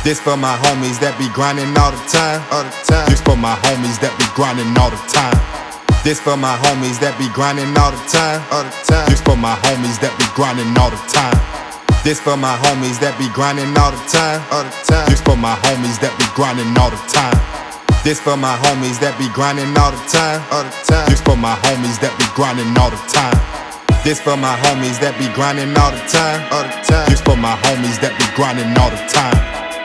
This for my homies that be grinding all the time. This for my homies that be grinding all the time. This for my homies that be grinding all the time. This for my homies that be grinding all the time. This for my homies that be grinding all the time. This for my homies that be grinding all the time. This for my homies that be grinding all the time. This for my homies that be grinding all the time. This for my homies that be grinding all the time. This for my homies that be grinding all the time.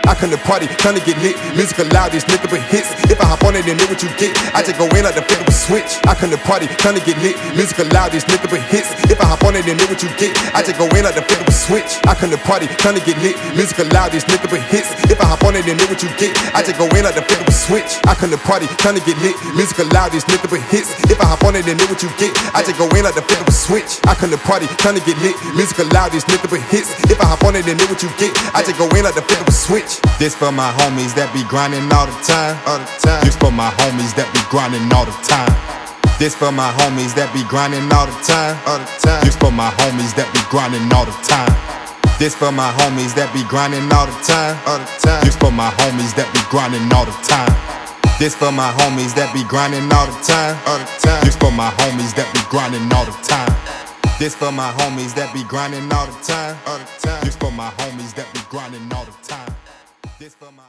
I come to party, tryna get lit. Music loud, this nigga but hits. If I hop on it and know what you get, I just go in like the flip of a switch. I come to party, tryna get lit. Music loud, this nigga but hits. If I hop on it and know what you get, I just go in like the flip of a switch. I come to party, tryna get lit. Music loud, this nigga but hits. If I hop on it and know what you get, I just go in like the flip of a switch. I come to party, tryna get lit. Music loud, this nigga but hits. If I hop on it and know what you get, I just go in like the flip of a switch. I come to party, tryna get lit. Music loud, this nigga but hits. If I hop on it and know what you get, I just go in like the flip of a switch. This for my homies that be grinding all the time. This for my homies that be grinding all the time. This for my homies that be grinding all the time. This for my homies that be grinding all the time. This for my homies that be grinding all the time. This for my homies that be grinding all the time. This for my homies that be grinding all the time. This for my homies that be grinding all the time. This for my homies that be grinding all the time. This for my homies that be grinding all the time. This for my